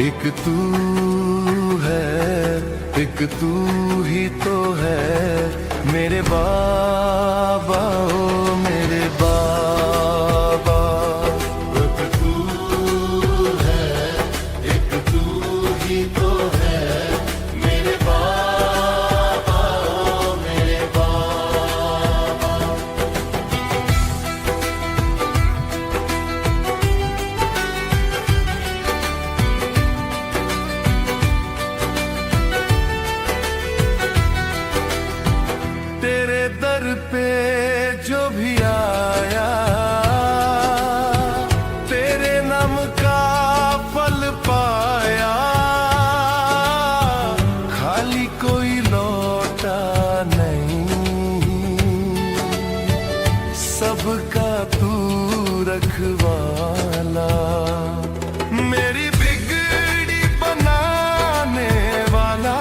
एक तू है, एक तू ही तो है मेरे बाबा, ओ मेरे बाबा। एक तू है, एक तू ही तो है मेरे बाबा, ओ मेरे बाबा। तेरे दर पे जो भी आया, तेरे नाम का फल पाया, खाली कोई लौटा नहीं, सबका तू रखवाला। मेरी बिगड़ी बनाने वाला,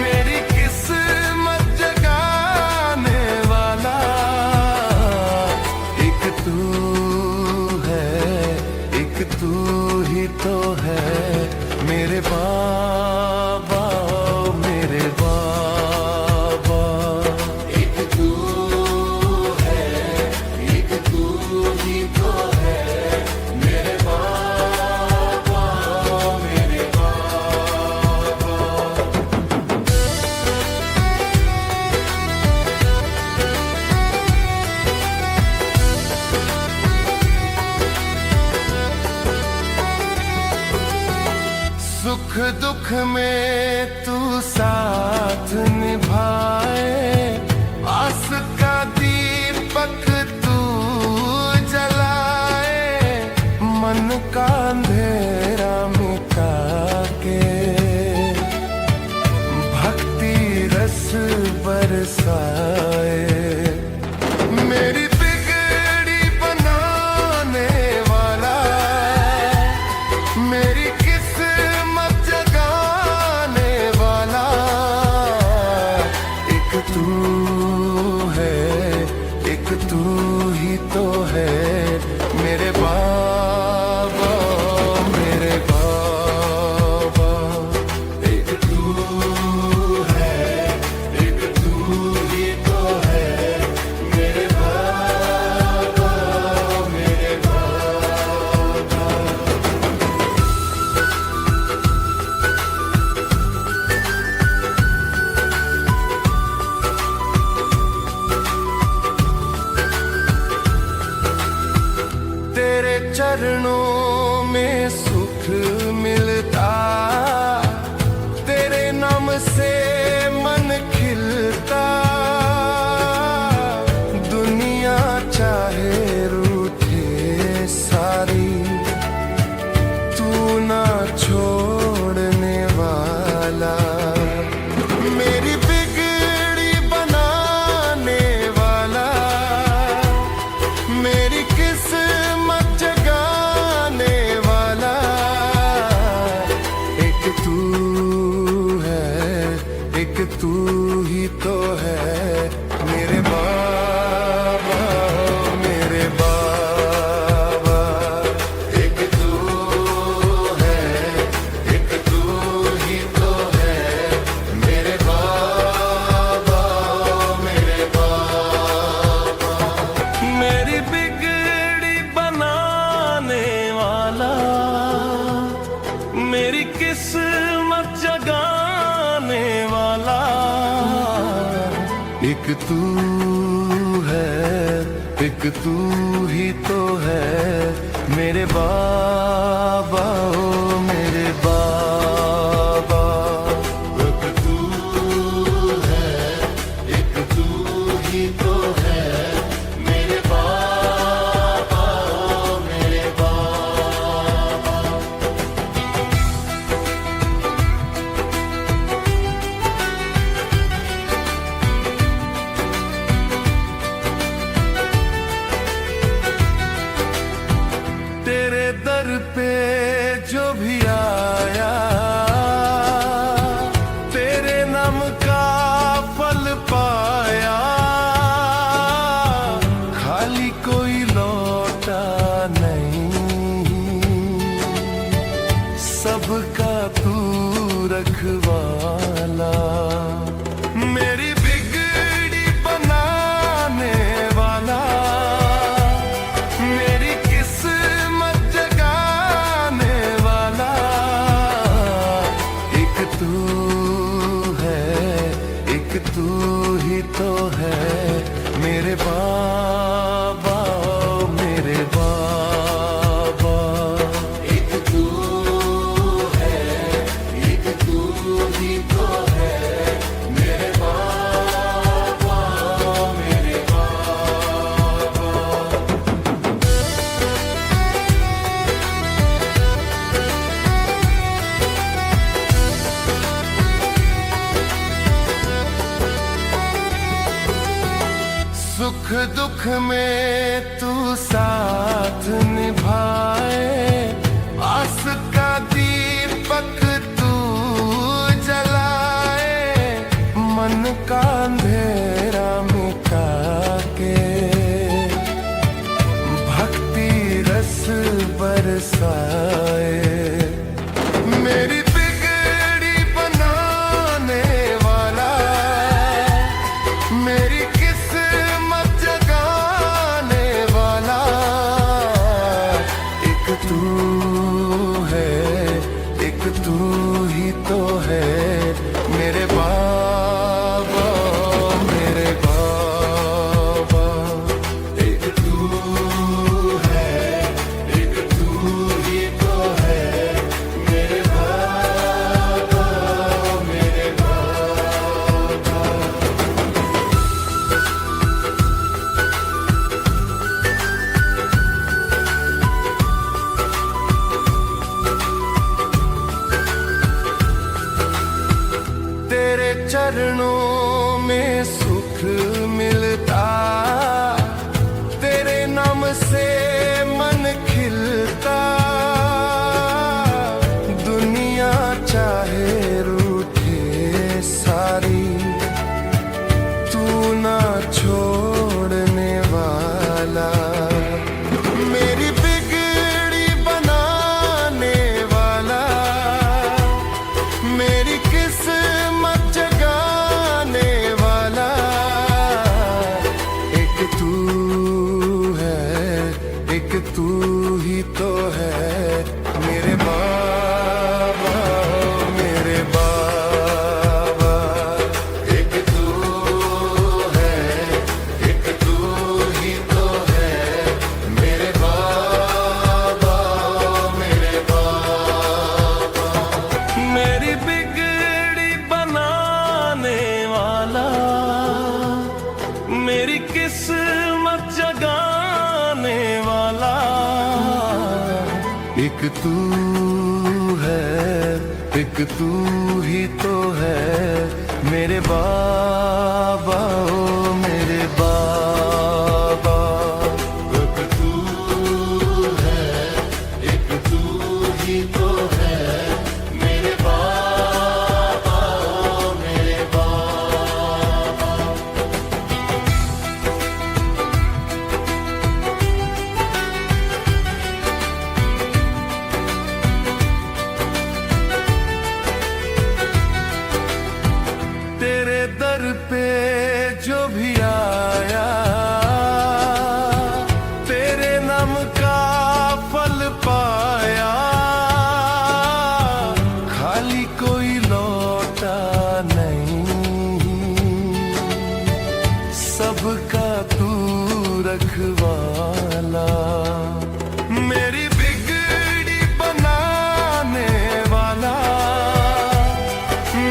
मेरी किस्मत जगाने वाला, एक तू है, एक तू ही तो है मेरे बाबा, मेरे बाबा। एक तू है, एक तू ही तो है मेरे बाबा, मेरे बाबा। सुख दुख में तू साथ निभाए, आस का दीपक तू जलाए, मन का अंधेरा मिटा के भक्ति रस बरसाए। मेरी बिगड़ी बनाने वाला, मेरी किस्मत जगाने वाला, एक तू है, एक तू ही तो है मेरे बाबा, मेरे बाबा। एक तू है, एक तू ही तो है मेरे बाबा, मेरे बाबा। तेरे चरणों में सुख मिलता, तेरे नाम से मन खिलता, दुनिया चाहे रूठे सारी, तू ना छोड़ने वाला। मेरी बिगड़ी बनाने वाला, मेरी किस्मत जगाने वाला, एक तू है, एक तू ही तो है मेरे बाबा, मेरे बाबा। एक तू है, एक तू ही तो है मेरे बाबा, मेरे बाबा। मेरी बिगड़ी बनाने वाला, मेरी किस्मत जगाने वाला, एक तू है, एक तू ही तो है मेरे बाबा, ओ मेरे बाबा। एक तू है, एक तू ही तो है मेरे बाबा, ओ मेरे बाबा। तेरे दर पे जो भी आया, तेरे नाम का फल पाया, खाली कोई लौटा नहीं, सबका तू रखवाला। मेरी बिगड़ी बनाने वाला, मेरी किस्मत जगाने वाला, एक तू है, एक तू ही तो है मेरे बाबा, मेरे बाबा। एक तू है, एक तू ही तो है मेरे बाबा, मेरे बाबा। सुख दुख में तू साथ निभाए, आस का दीपक तू जलाए, मन का अंधेरा मिटा के भक्ति रस बरसाए। मेरी बिगड़ी बनाने वाला, मेरी किस्मत जगाने वाला, एक तू है, एक तू ही तो है मेरे बाबा, मेरे बाबा। एक तू है, एक तू ही तो है मेरे बाबा, मेरे बाबा। तेरे चरणों में सुख मिलता, तेरे नाम से मन खिलता, दुनिया चाहे रूठे सारी, तू ना छोड़ने वाला। मेरी बिगड़ी बनाने वाला, मेरी किस्मत जगाने वाला, एक तू है, एक तू ही तो है मेरे बाबा, मेरे बाबा। एक तू है, एक तू ही तो है मेरे बाबा, मेरे बाबा। मेरी बिगड़ी बनाने वाला, मेरी किस्मत जगाने वाला, एक तू है, एक तू ही तो है मेरे बाबा, ओ मेरे बाबा। एक तू है, एक तू ही तो है मेरे बाबा, ओ मेरे बाबा। तेरे दर पे जो भी आया, तेरे नाम का फल पाया, खाली कोई लौटा नहीं, सबका तू रखवाला। मेरी बिगड़ी बनाने वाला,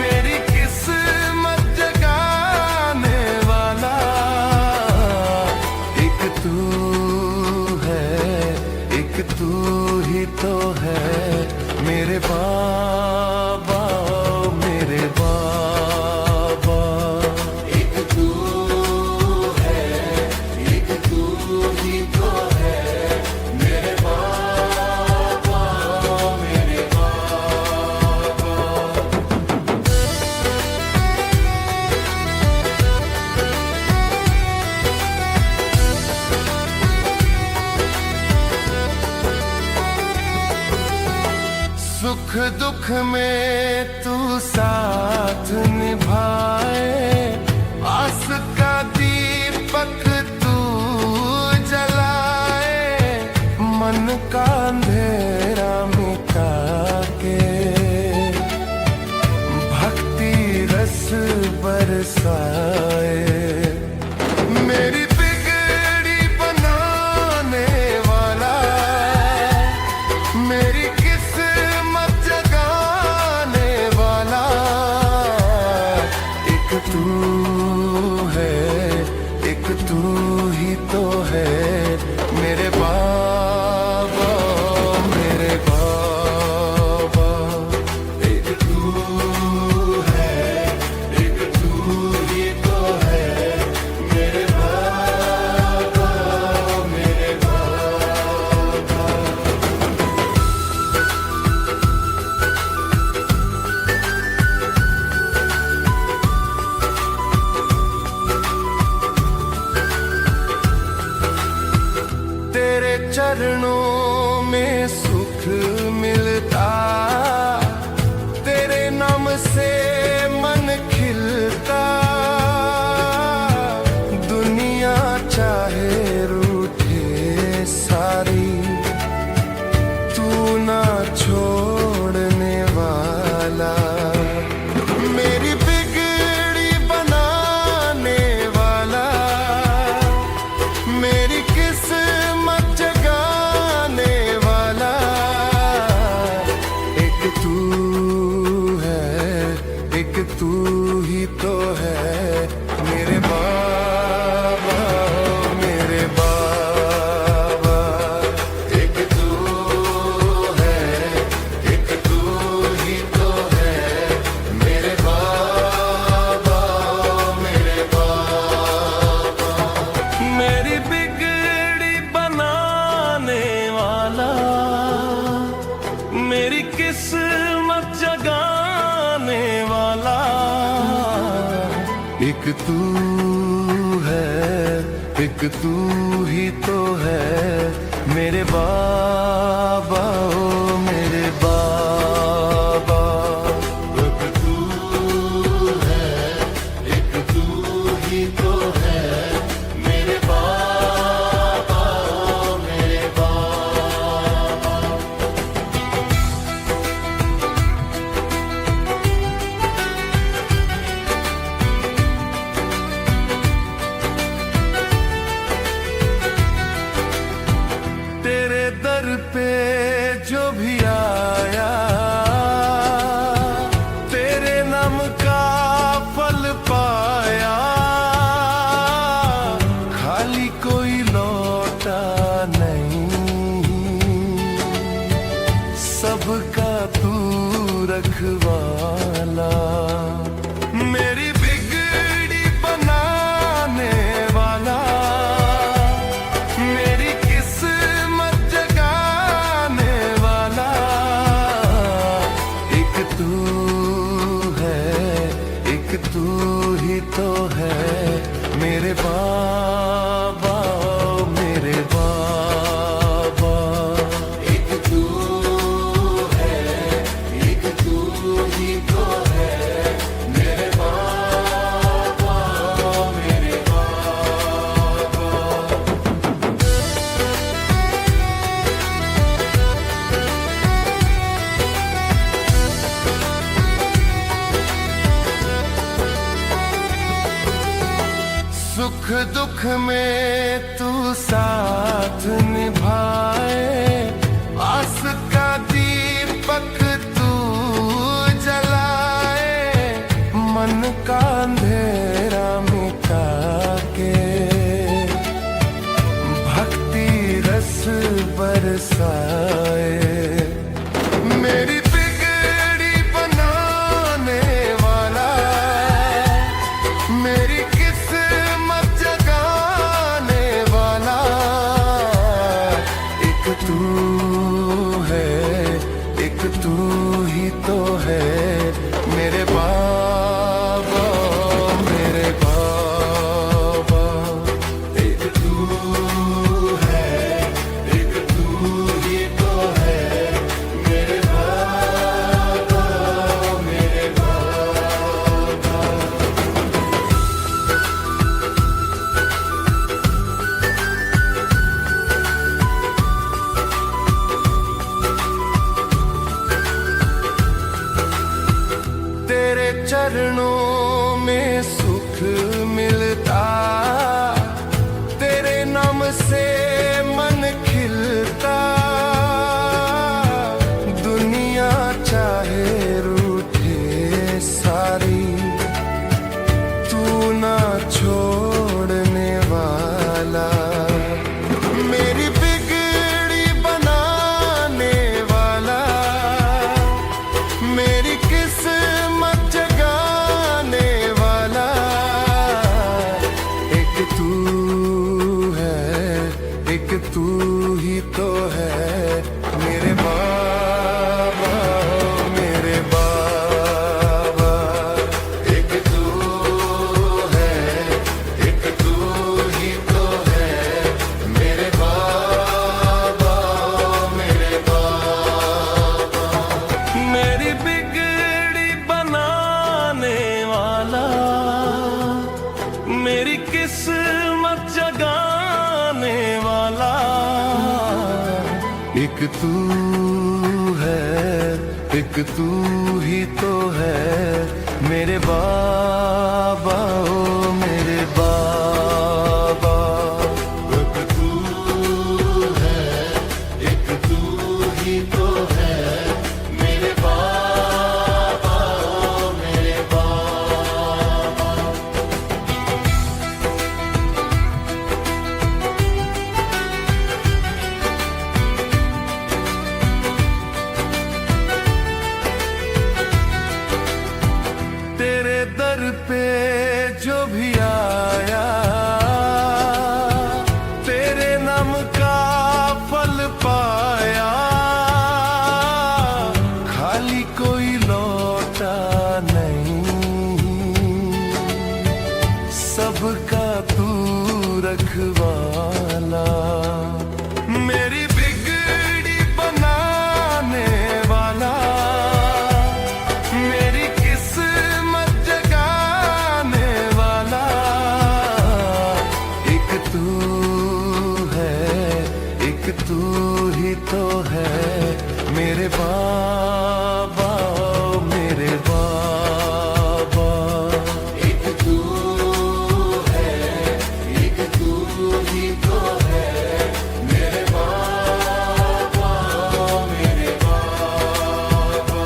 मेरी किस्मत जगाने वाला, एक तू है, एक तू ही तो है मेरे बाबा, मेरे बाबा। एक तू है, एक तू ही तो है मेरे बाबा, मेरे बाबा। सुख सुख दुख में तू साथ निभाए, आस का दीपक तू जलाए, मन का अंधेरा मिटा के भक्ति रस बरसाए। मेरी बिगड़ी बनाने वाला, मेरी किस्मत जगाने वाला, एक तू है, एक तू ही तो है मेरे बाबा, मेरे बाबा। एक तू है, एक तू ही तो है मेरे बाबा, मेरे बाबा। तेरे चरणों में सुख मिलता, तेरे नाम से मन खिलता, दुनिया चाहे रूठे सारी, तू ना छोड़ने वाला। मेरी बिगड़ी बनाने वाला, मेरी किस्मत जगाने वाला, एक तू है, एक तू ही तो है मेरे बाबा, मेरे बाबा। एक तू है, एक तू ही तो है मेरे बाबा, मेरे बाबा। मेरी बिगड़ी बनाने वाला, मेरी किस्मत जगाने वाला, एक तू है, एक तू ही तो है मेरे बाबा, ओ मेरे बाबा। एक तू है, एक तू ही तो है मेरे बाबा, ओ मेरे बाबा। तेरे दर पे जो भी आया, तेरे नाम का फल पाया, खाली कोई लौटा नहीं, सबका तू रखवाला। मेरी बिगड़ी बनाने वाला, मेरी किस्मत जगाने वाला, एक तू है, एक तू ही तो है मेरे बाबा, मेरे बाबा। एक तू है, एक तू ही तो है मेरे बाबा, मेरे बाबा। सुख दुख में तू साथ निभाए, आस का दीपक तू जलाए, मन का अंधेरा मिटा के भक्ति रस बरसाए। मेरी बिगड़ी बनाने वाला, मेरी किस्मत जगाने वाला, एक तू है, एक तू ही तो है मेरे बाबा, मेरे बाबा। एक तू है, एक तू ही तो है मेरे बाबा। चरणों में सुख मिलता, तेरे नाम से मन खिलता। दुनिया चाहे रूठे सारी, तू ना छोड़ने वाला। मेरी बिगड़ी बनाने वाला, मेरी किस्मत जगाने वाला। एक तू है, एक तू ही तो है मेरे बाबा, मेरे बाबा। एक तू है, एक तू ही तो है मेरे बाबा, मेरे बाबा। मेरी बिगड़ी बनाने वाला, मेरी किस्मत जगाने वाला। एक तू है, एक तू ही तो है मेरे बाबा, ओ मेरे बाबा। एक तू है, एक तू ही तो है मेरे बाबा, ओ मेरे बाबा। तेरे दर पे जो भी आया, तेरे नाम का फल पाया। खाली कोई लौटा नहीं, सबका तू रखवाला। मेरी बिगड़ी बनाने वाला, मेरी किस्मत जगाने वाला। एक तू है, एक तू ही तो है मेरे बाबा, मेरे बाबा। एक तू है, एक तू ही तो है मेरे बाबा, मेरे बाबा।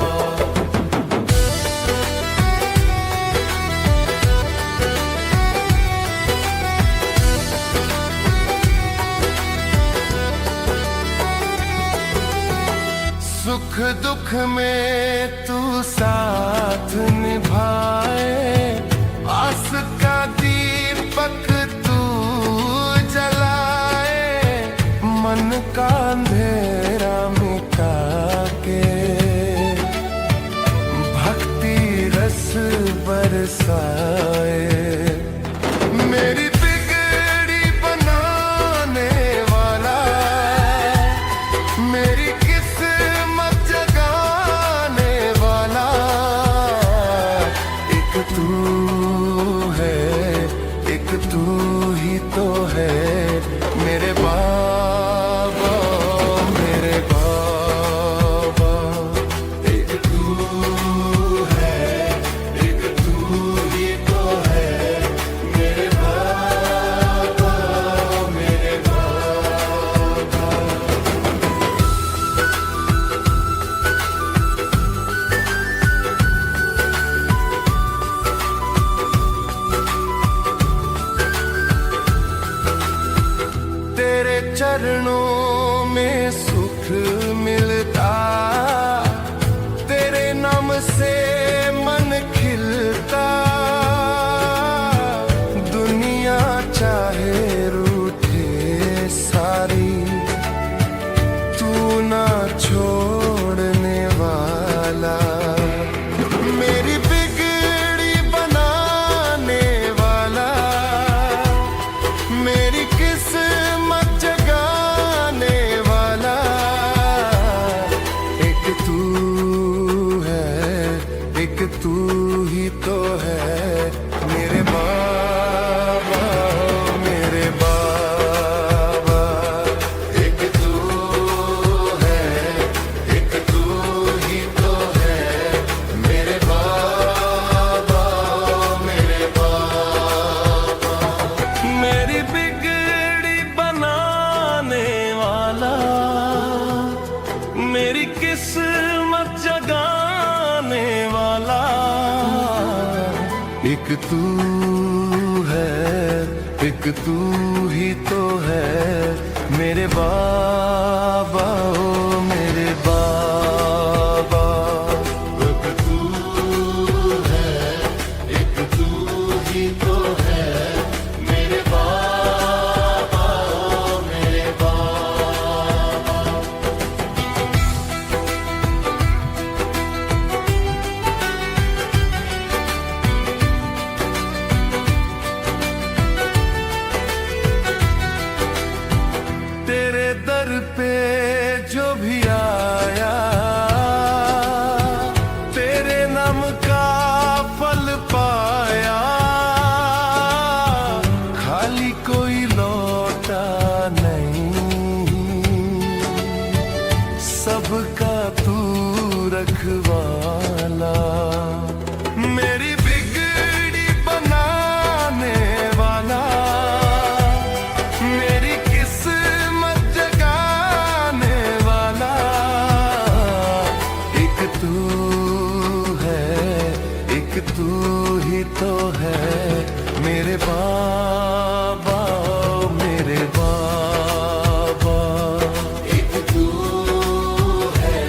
सुख दुख में तू साथ निभाए, आस का दीपक तू जलाए। मन का अंधेरा मिटा के भक्ति रस बरसाए। मेरी बिगड़ी बनाने वाला, मेरी किस्मत जगाने वाला। एक तू है, एक तू ही तो है मेरे बाबा, मेरी किस्मत जगाने वाला एक तू है, एक तू ही तो है मेरे बाबा, ओ मेरे बाबा। एक तू है, एक तू ही तो है मेरे बाबा, ओ मेरे बाबा। तेरे दर पे जो भी आया, तेरे नाम का फल पाया, खाली कोई लौटा नहीं, सबका तू रखवाला। मेरी बिगड़ी बनाने वाला, मेरी किस्मत जगाने वाला एक तू है, एक तू ही तो है मेरे बाबा, मेरे बाबा। एक तू है,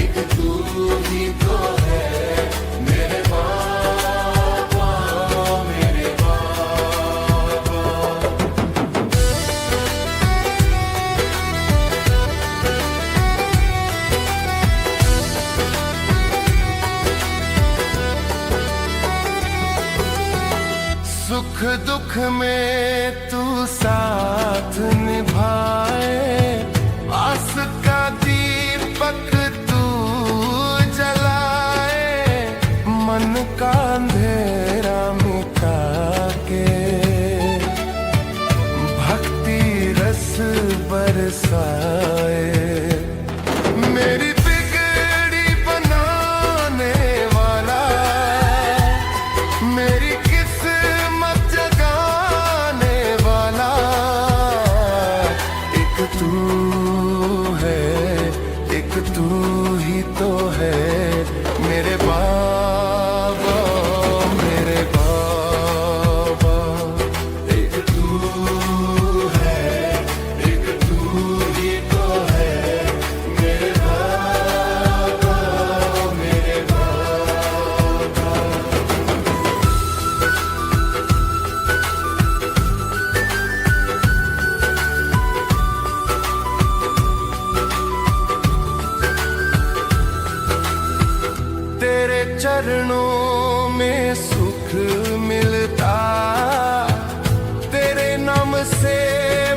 एक तू ही तो है मेरे बाबा, मेरे बाबा। सुख दुख में तू साथ निभाए, आस का दीपक तू जलाए, मन का अंधेरा मिटा के भक्ति रस बरसाए। मेरी बिगड़ी बनाने वाला, मेरी किस्मत जगाने वाला एक तू है, एक तू ही तो है मेरे बाबा, मेरे बाबा। एक तू है, एक तू ही तो है मेरे बाबा, मेरे बाबा। तेरे चरणों में सुख मिलता, तेरे नाम से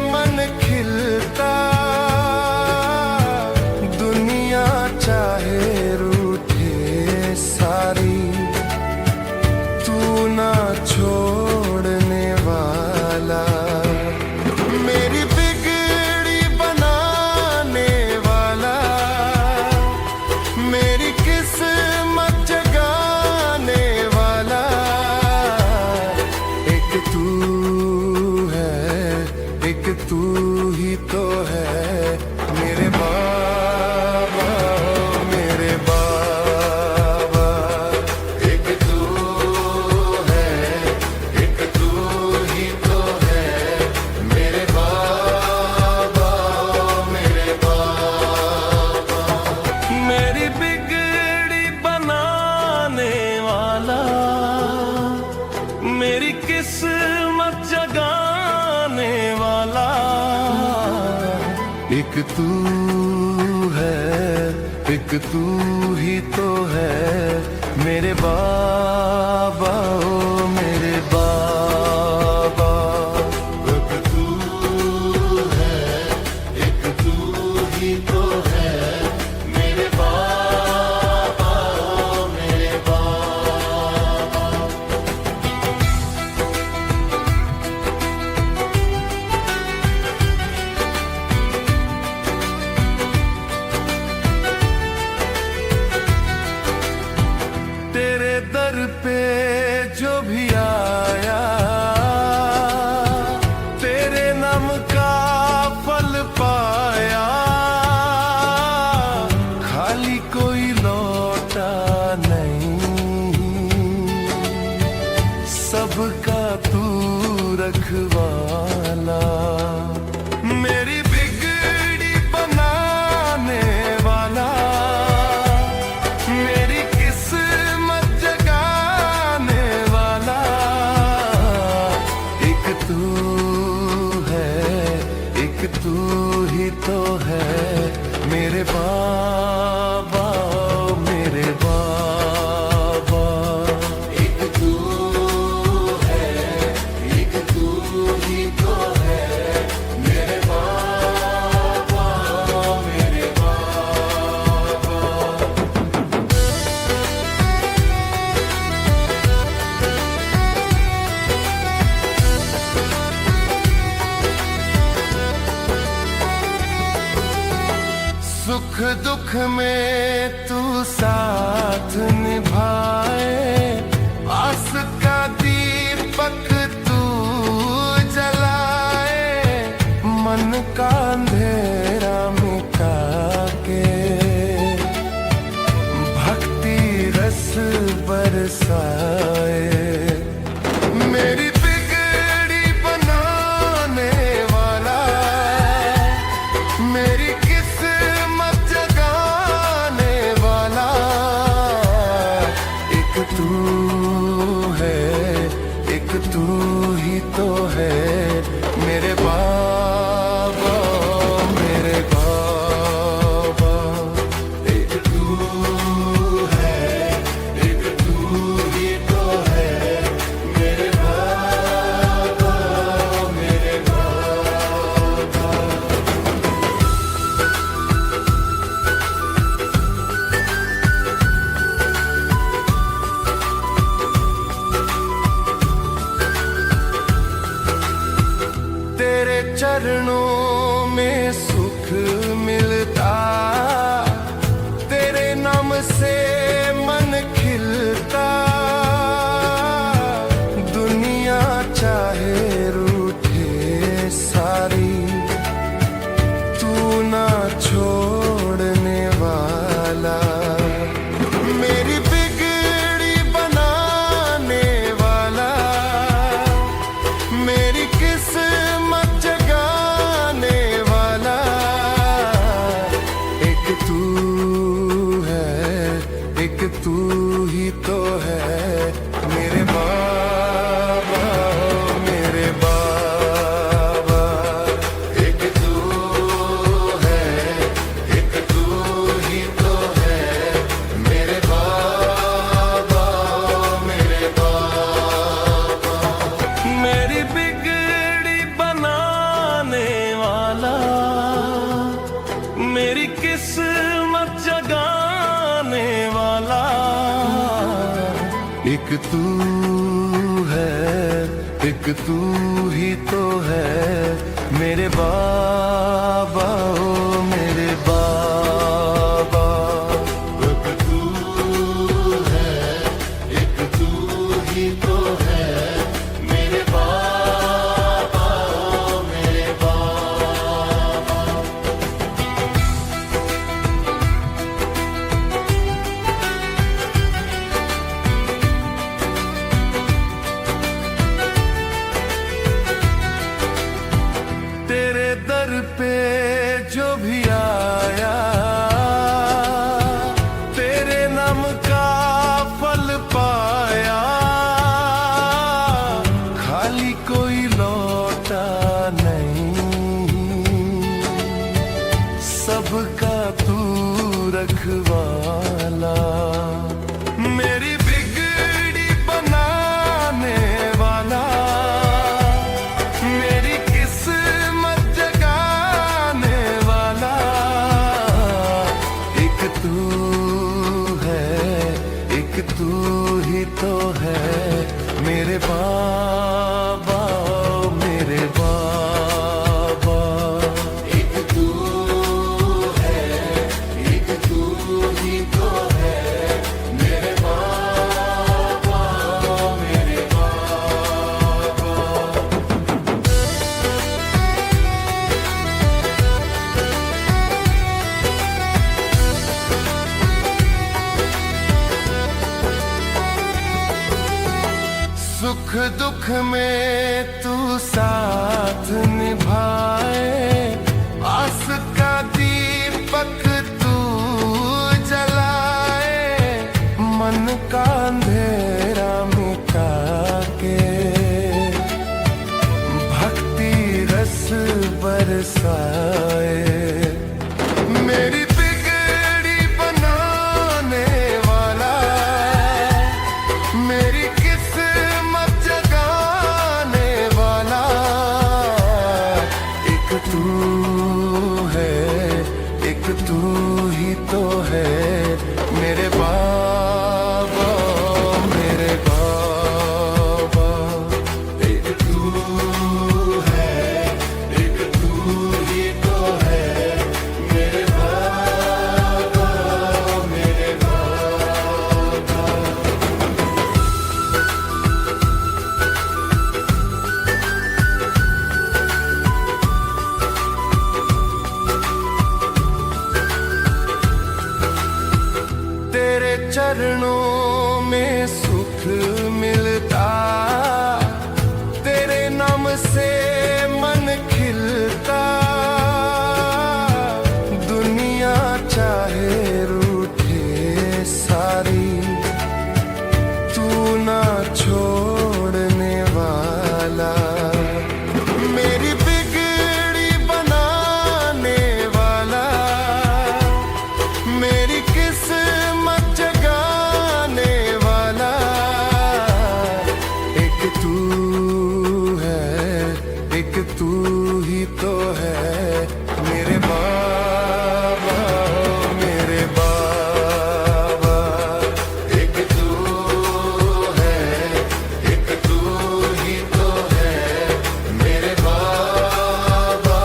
मन खिलता, दुनिया चाहे रूठे सारी, तू ना छोड़ने वाला। मेरी बिगड़ी बनाने वाला, मेरी किस्मत जगाने वाला एक तू है, एक तू ही तो है मेरे बाबा, मेरे बाबा। एक तू है, एक तू ही तो है मेरे बाबा, मेरे बाबा। मेरी बिगड़ी बनाने वाला, मेरी किस्मत जगाने वाला एक तू है, एक तू ही तो है मेरे बाबा, ओ मेरे बाबा। एक तू है, एक तू ही तो है मेरे बाबा, ओ मेरे बाबा। तेरे दर पे जो भी मेरे बाबा मेरे बाबा। एक तू है, एक तू ही तो है मेरे बाबा मेरे बाबा। सुख दुख में तू साथ निभाए, आस का दीपक तू जलाए, मन का अंधेरा मिटा के भक्ति रस बरसाए। मेरी बिगड़ी बनाने वाला, मेरी किस्मत जगाने वाला, एक तू है, एक तू ही तो है मेरे बाबा मेरे बाबा। एक तू है, एक तू ही तो है मेरे बाबा मेरे बाबा। तेरे चरणों में सुख मिलता, तेरे नाम से मन खिलता। दुनिया चाहे रूठे सारी, तू ना छोड़ने वाला। मेरी बिगड़ी बनाने वाला, मेरी किस्मत जगाने वाला, एक तू है, एक तू ही तो है मेरे बाबा मेरे बाबा। एक तू है, एक तू ही तो है मेरे बाबा मेरे बाबा। मेरी बिगड़ी बनाने वाला, मेरी किस्मत जगाने वाला, एक तू है, एक तू ही तो है मेरे बाबा ओ मेरे बाबा। एक तू है, एक तू ही तो है मेरे बाबा ओ मेरे बाबा। तेरे दर पे जो भी आया, तेरे नाम का फल पाया। खाली कोई लौटा नहीं, सबका तू रखवाला। मेरी बिगड़ी बनाने वाला, मेरी किस्मत जगाने वाला, एक तू है, एक तू ही तो है मेरे बाबा मेरे बाबा। एक तू है, एक तू ही तो है मेरे बाबा मेरे बाबा। सुख दुख में तू साथ निभाए, आस का दीपक तू जलाए, मन का अंधेरा मिटा के भक्ति रस बरसाए। मेरी तो है मेरे बाबा, मेरे बाबा। एक तू है, एक तू ही तो है मेरे बाबा, मेरे बाबा। तेरे चरणों में सुख मिलता, तेरे नाम से मन खिलता। दुनिया चाहे रूठे सारी, तू ना छोड़ने वाला। मेरी बिगड़ी बनाने वाला, मेरी किस्मत जगाने वाला। एक तू है, एक तू ही तो है मेरे बाबा, मेरे बाबा। एक तू है, एक तू ही तो है मेरे बाबा,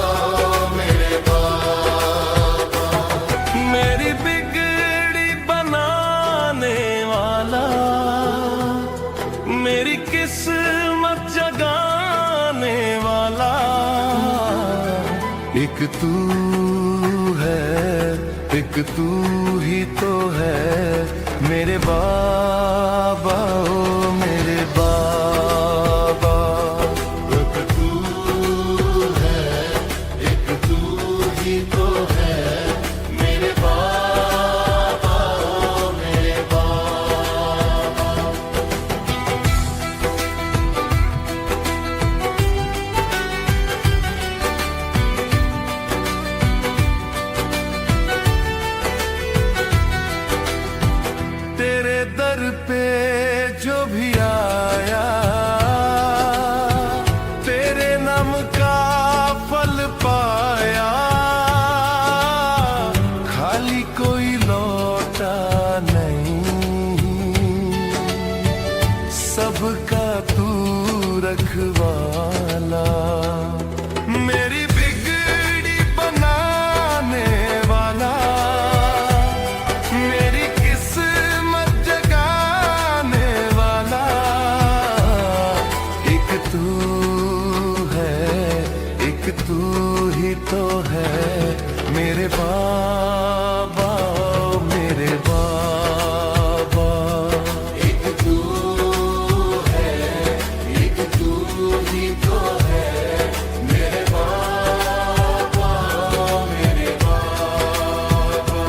मेरे बाबा। मेरी बिगड़ी बनाने वाला, मेरी किस्मत जगाने वाला। एक तू है, एक तू ही तो है मेरे बाबा, ओ मेरे बाबा। एक तू है, एक तू ही तो है मेरे बाबा, ओ मेरे बाबा। तेरे दर पे जो भी आया, तेरे नाम का फल पाया। खाली कोई लौटा नहीं, सबका तू रखवाला। मेरी बिगड़ी बनाने वाला, मेरी किस्मत जगाने वाला। एक तू है, एक तू ही तो है मेरे बाबा, मेरे बाबा। एक तू है, एक तू ही तो है मेरे बाबा, मेरे बाबा।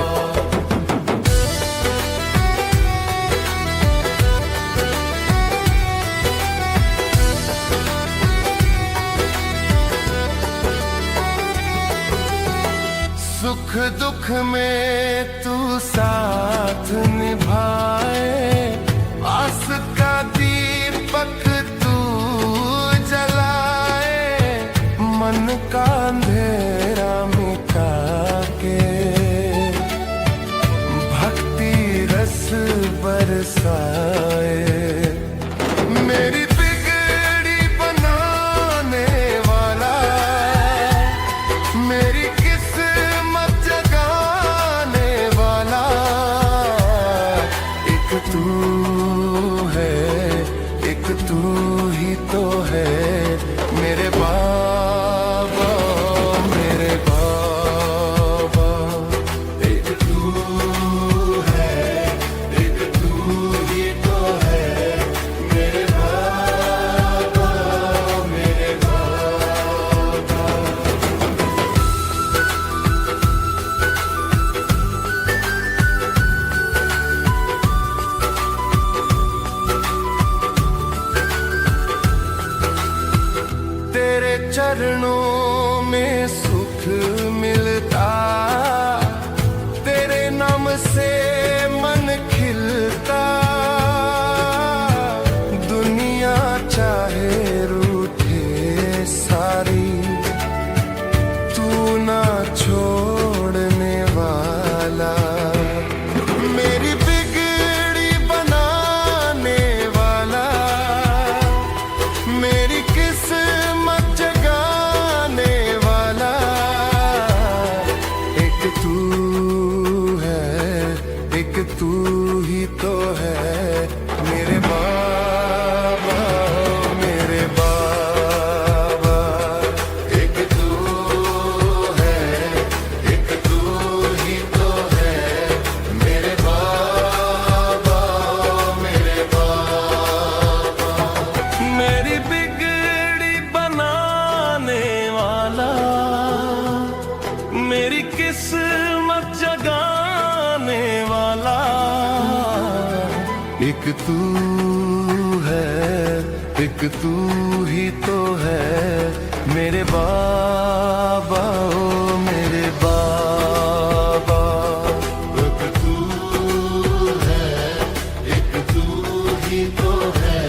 सुख दुख में तू साथ निभाए, आस का दीपक तू जलाए। मन का अंधेरा मिटा के भक्ति रस बरसाए। मेरी बिगड़ी बनाने वाला, मेरी किस्मत जगाने वाला। एक तू है, एक तू ही तो है मेरे बाबा, मेरे बाबा। एक तू है, एक तू ही तो है मेरे बाबा, मेरे बाबा। तेरे चरणों में सुख मिलता, तेरे नाम से मन खिलता। दुनिया चाहे रूठे सारी, तू ना छोड़ने वाला। तू ही तो है मेरे बाबा, मेरे बाबा। एक तू है, एक तू ही तो है मेरे बाबा, मेरे बाबा। मेरी बिगड़ी बनाने वाला, मेरी किस्मत जगाने वाला, एक तू है, एक तू ही तो है मेरे बाबा, ओ मेरे बाबा। एक तू है, एक तू ही तो है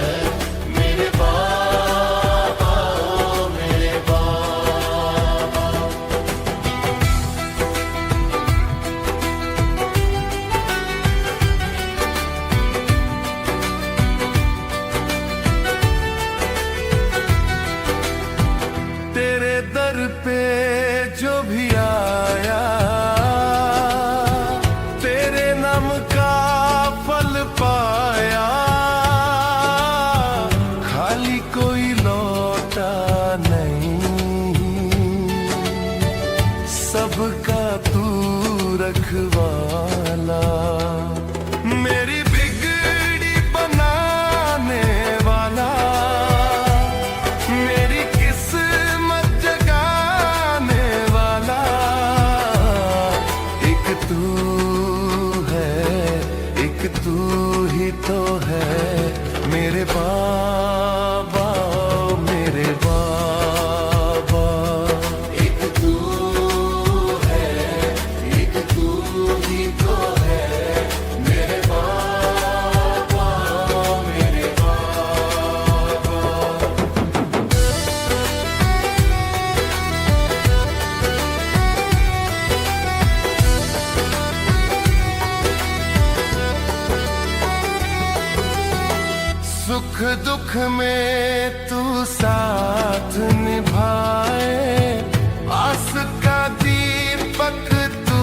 मेरे बाबा, ओ मेरे बाबा। तेरे दर पे जो भी आया, तेरे नाम का फल पाया, खाली कोई लौटा नहीं, सबका तू रखवाला। मेरी बिगड़ी बनाने वाला, मेरी किस्मत जगाने वाला, एक तू है, एक तू ही तो है मेरे बाबा, मेरे बाबा। एक तू है, एक तू ही तो है मेरे बाबा, मेरे बाबा। सुख दुख में तू साथ निभाए, आस का दीपक तू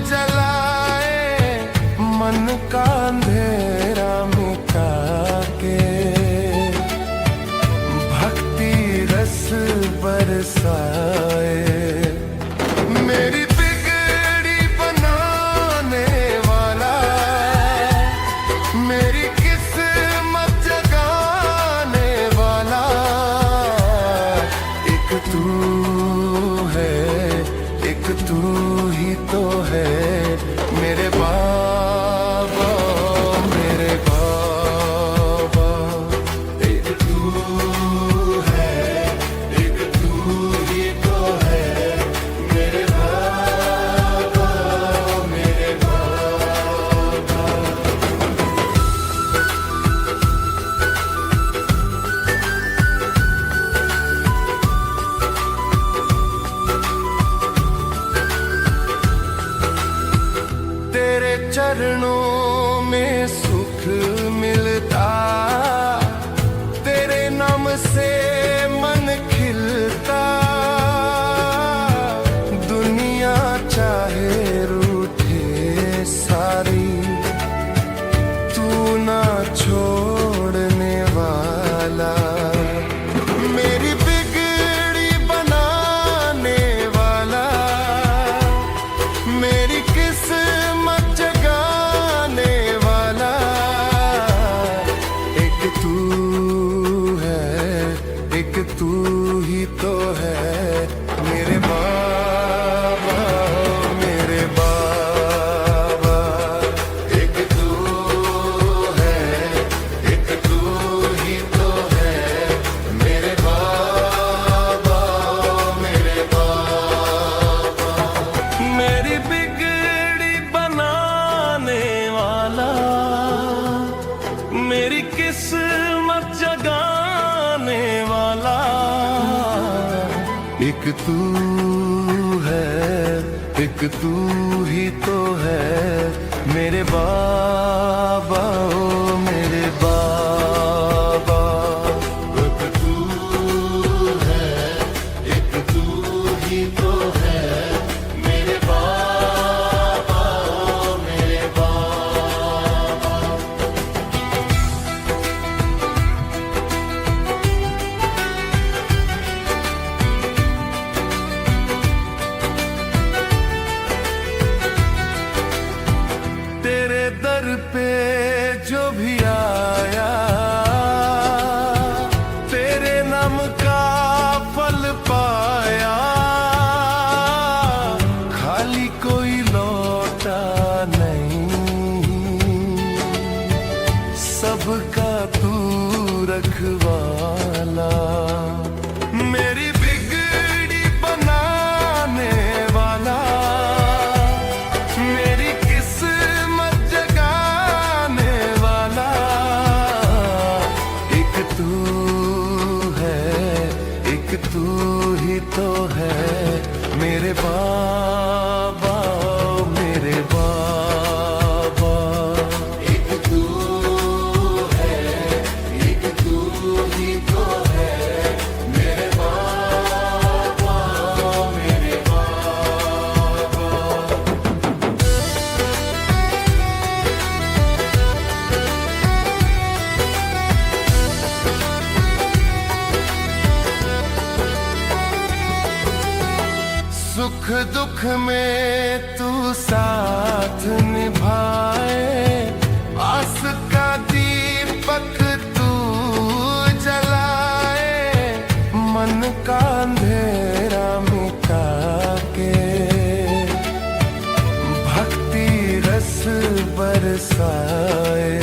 जलाए, मन का अंधेरा मिटा के भक्ति रस बरसाए। मेरी बिगड़ी बनाने वाला, मेरी किस्मत जगाने वाला, एक तू है, एक तू ही तो है मेरे बाबा, मेरे बाबा। एक तू है, एक तू ही तो है मेरे बाबा, मेरे बाबा। तेरे चरणों में सुख मिलता, तेरे नाम से मन खिलता, दुनिया चाहे रूठे सारी, तू ना छोड़ने वाला। मेरी बिगड़ी बनाने वाला, मेरी किस्मत जगाने वाला, एक तू है, एक तू ही तो है मेरे बाबा, मेरे बाबा। एक तू है, एक तू ही तो है मेरे बाबा, मेरे बाबा। मेरी बिगड़ी बनाने वाला, मेरी किस्मत जगाने वाला, एक तू है, एक तू ही तो है मेरे बाबा, ओ मेरे बाबा। एक तू है, एक तू ही तो है मेरे बाबा, ओ मेरे बाबा। पे जो भी आया, तेरे नाम का फल पाया, खाली कोई लौटा नहीं, सबका तू रखवाला। मेरी बिगड़ी बनाने वाला, मेरी किस्मत जगाने वाला, एक तू है, एक तू ही तो है मेरे बाबा, मेरे बाबा। एक तू है, एक तू ही तो है मेरे बाबा, मेरे बाबा। सुख दुख में तू साथ निभाए, आस का दीपक तू जलाए, मन का अंधेरा मिटा के भक्ति रस बरसाए।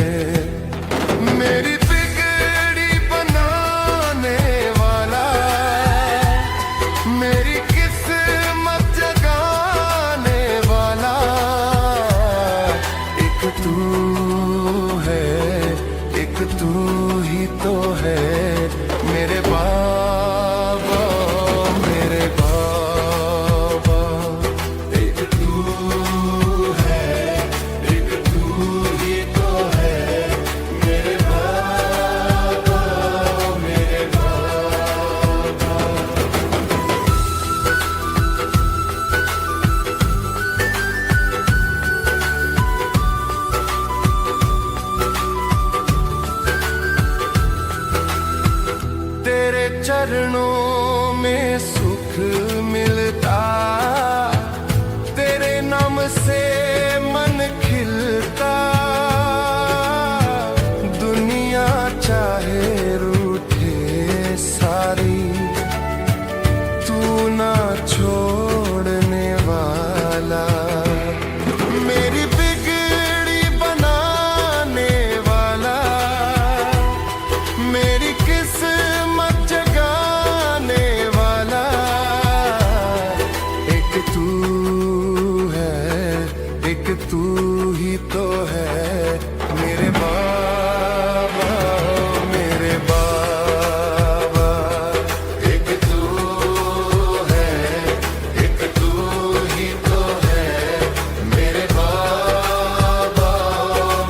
मेरी बिगड़ी बनाने वाला, मेरी किस्मत जगाने वाला, एक तू है, एक तू ही तो है मेरे बाबा, मेरे बाबा। एक तू है, एक तू ही तो है मेरे बाबा, मेरे बाबा। तेरे चरणों में सुख मिलता, तेरे नाम से मन खिलता, दुनिया चाहे रूठे सारी, तू ना छोड़ने वाला। मेरी बिगड़ी बनाने वाला, मेरी किस्मत जगाने वाला, एक तू है, एक तू ही तो है मेरे बाबा, मेरे बाबा। एक तू है, एक तू ही तो है मेरे बाबा,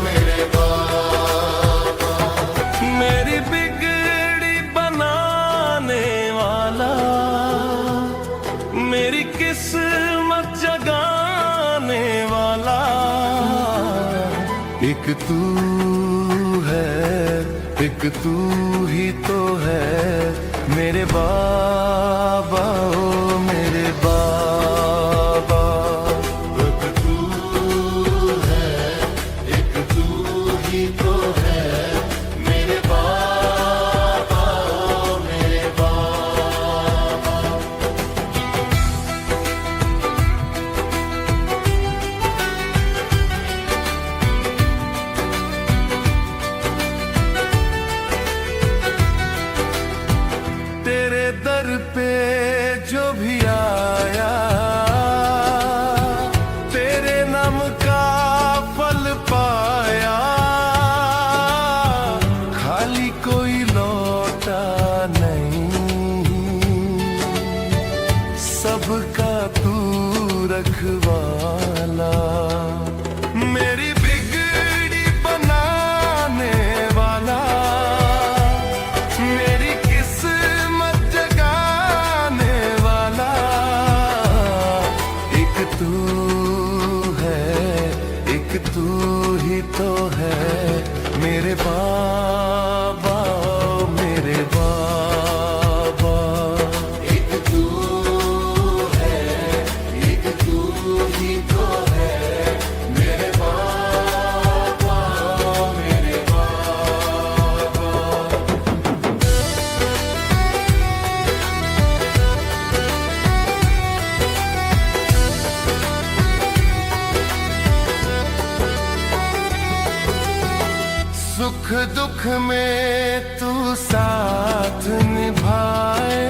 मेरे बाबा। मेरी बिगड़ी बनाने वाला, मेरी किस्मत जगाने वाला, एक तू है, एक तू ही तो है मेरे बाबा, ओ मेरे बाबा। एक तू है, एक तू ही तो है मेरे बाबा, ओ मेरे बाबा। तेरे दर पे जो भी आया, तेरे नाम का फल पाया, खाली कोई लौटा नहीं, सबका तू रखवाला। मेरी बिगड़ी बनाने वाला, मेरी किस्मत जगाने वाला, एक तू है, एक तू ही तो है मेरे बाबा, मेरे बाबा। एक तू है, एक तू ही तो है मेरे बाबा, दुख में तू साथ निभाए,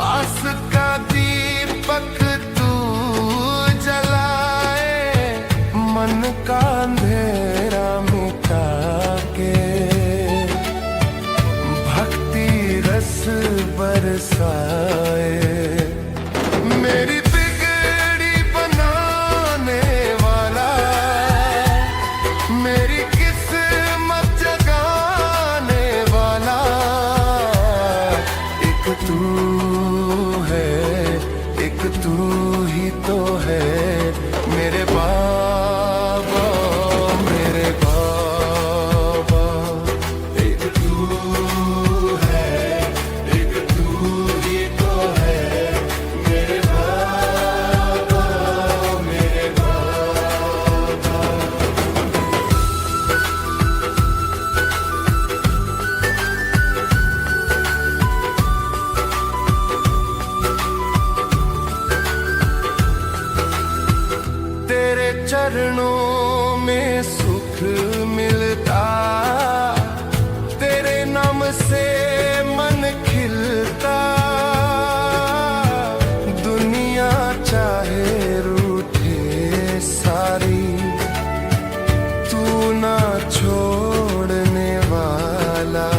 आस का दीपक तू जलाए, मन का अंधेरा मिटा के भक्ति रस बरसाए। मेरी बिगड़ी बनाने वाला, मेरी किस्मत जगाने वाला, एक तू है, एक तू ही तो है मेरे बाबा, मेरे बाबा। एक तू है, एक तू ही तो है मेरे बाबा, मेरे बाबा। तेरे चरणों में सुख मिलता, तेरे नाम से मन खिलता, दुनिया चाहे रूठे सारी, तू ना छोड़ने वाला।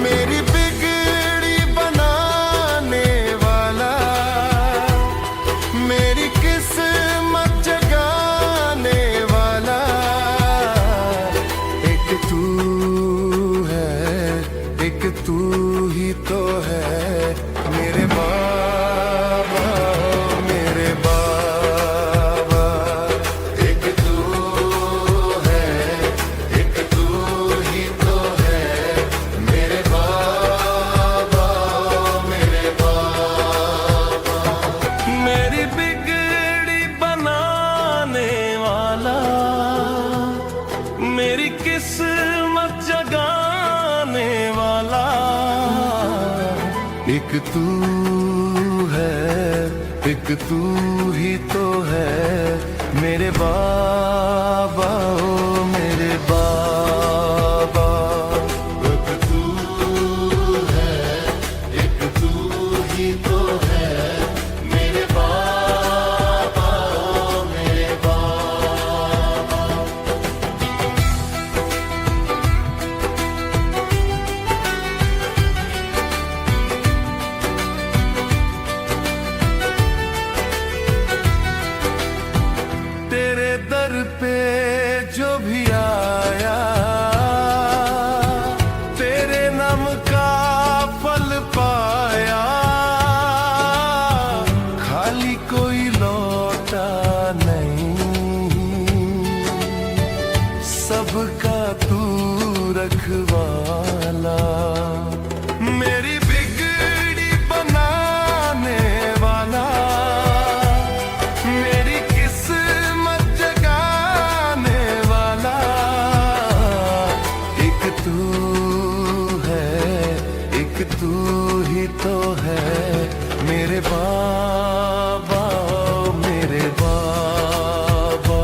मेरी बिगड़ी बनाने वाला, मेरी किस्मत जगाने वाला, एक तू है, एक तू ही तो है मेरे बाबा, मेरे बाबा। एक तू है, एक तू ही तो है मेरे बाबा, मेरे बाबा। मेरी बिगड़ी बनाने वाला, मेरी किस्मत जगाने वाला, एक तू है, एक तू ही तो है मेरे बाबा, ओ मेरे बाबा। एक तू है, एक तू ही तो है मेरे बाबा, ओ मेरे बाबा। तेरे दर पे जो भी आया, तेरे नाम का फल पाया, खाली कोई लौटा नहीं, सबका तू रखवाला। मेरी बिगड़ी बनाने वाला, मेरी किस्मत जगाने वाला, एक तू है, एक तू ही तो है मेरे बाबा, मेरे बाबा।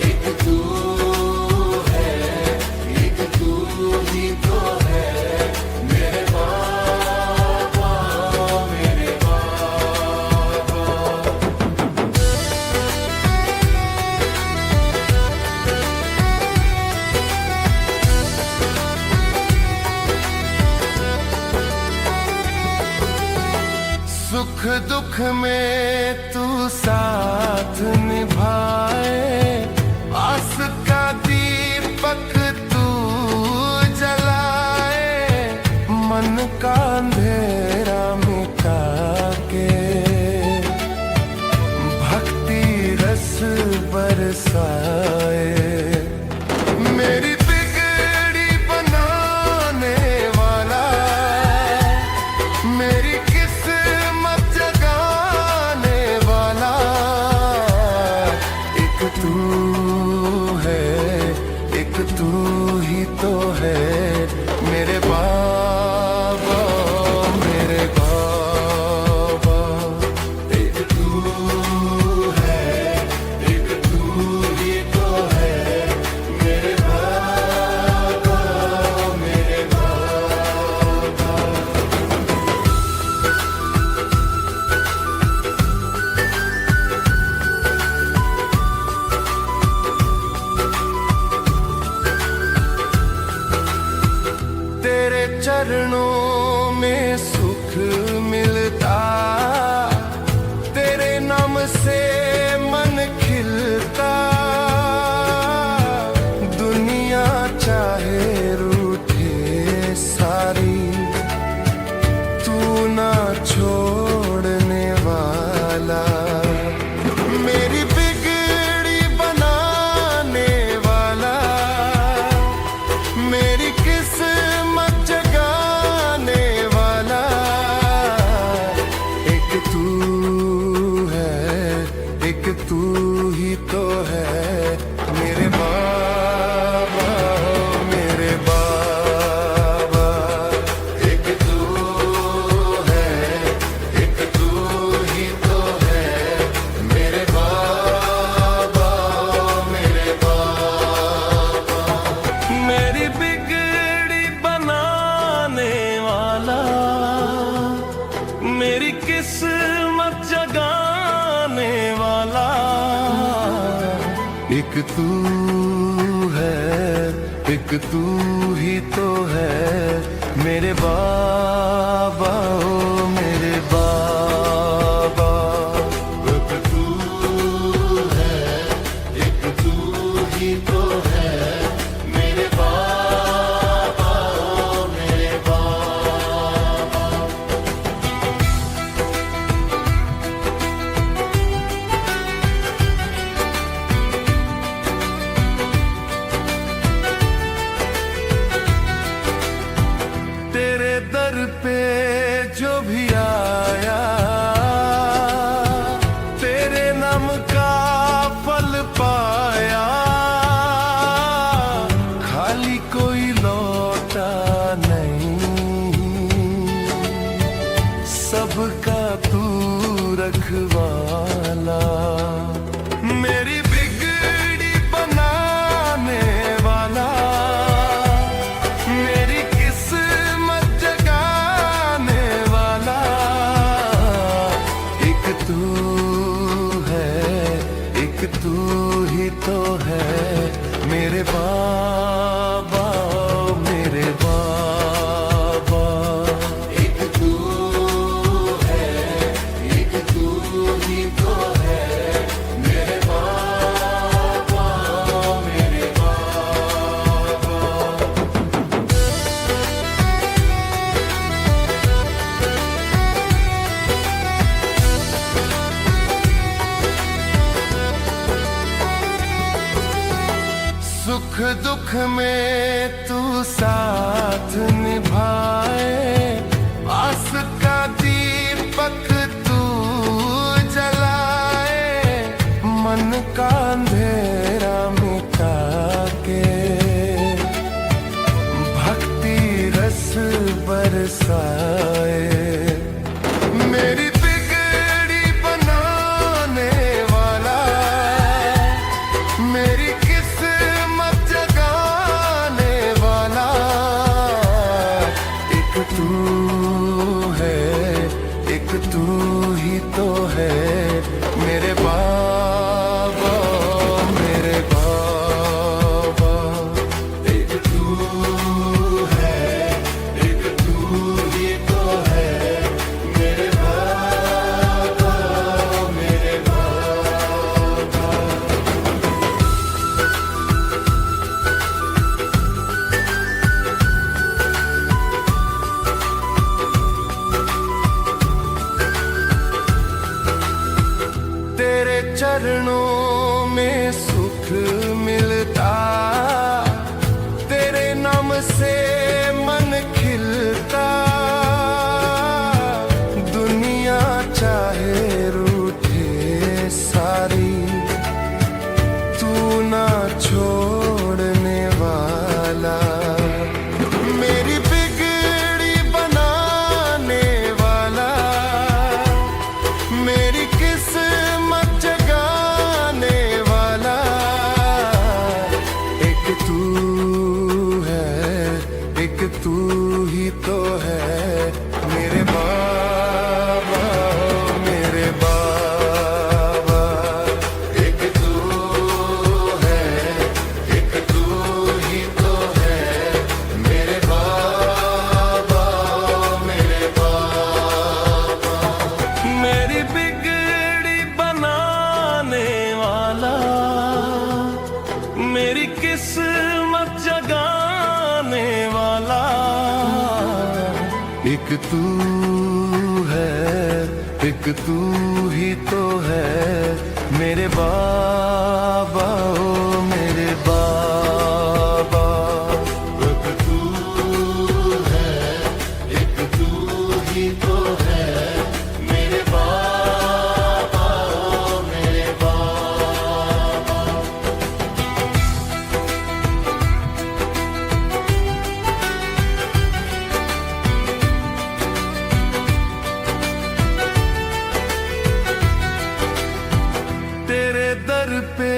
एक तू है, एक तू ही तो है मेरे बाबा, मेरे बाबा। सुख दुख में तू साथ निभाए, आस का दीपक तू जलाए, मन का अंधेरा मिटा के भक्ति रस बरसाए। मेरी बिगड़ी बनाने वाला, मेरी किस्मत जगाने वाला, एक तू है, एक तू ही तो है मेरे बाबा, मेरे बाबा। एक तू है, एक तू ही तो है मेरे बाबा। चरणों में सुख मिलता, तेरे नाम से मन खिलता। दुनिया चाहे रूठे सारी, तू ना छोड़ने वाला। मेरी बिगड़ी बनाने वाला, मेरी किस्मत जगाने वाला। एक तू है, एक तू ही तो है मेरे बाबा, मेरे बाबा। एक तू है, एक तू ही तो है मेरे बाबा, मेरे बाबा। मेरी बिगड़ी बनाने वाला, मेरी किस्मत जगाने वाला। एक तू है, एक तू ही तो है मेरे बाबा, ओ मेरे बाबा। एक तू है, एक तू ही तो है मेरे बाबा, ओ मेरे बाबा। तेरे दर पे जो भी आया, तेरे नाम का फल पाया। खाली कोई लौटा नहीं, सबका तू रखवाला। मेरी बिगड़ी बनाने वाला, मेरी किस्मत जगाने वाला। एक तू है, एक तू ही तो है मेरे बाबा, मेरे बाबा। एक तू है, एक तू ही तो है मेरे बाबा, मेरे बाबा। सुख दुख में तू साथ निभाए, आस का दीपक तू जलाए। मन का अंधेरा मिटा के भक्ति रस बरसाए। मेरी बिगड़ी बनाने वाला, मेरी किस्मत जगाने वाला। एक तू है, एक तू ही तो है मेरे बाबा, मेरे बाबा। एक तू है, एक तू ही तो है मेरे बाबा, मेरे बाबा। तेरे चरणों में सुख मिलता, तेरे नाम से मन खिलता। दुनिया चाहे रूठे सारी, तू ना छोड़ने वाला। मेरी बिगड़ी बनाने वाला, मेरी किस्मत जगाने वाला। एक तू है, एक तू ही तो है मेरे बाबा, मेरे बाबा। एक तू है, मेरी किस्मत जगाने वाला एक तू है, एक तू ही तो है मेरे बाबा, ओ मेरे बाबा। एक तू है, एक तू ही तो है मेरे बाबा, ओ मेरे बाबा। तेरे दर पे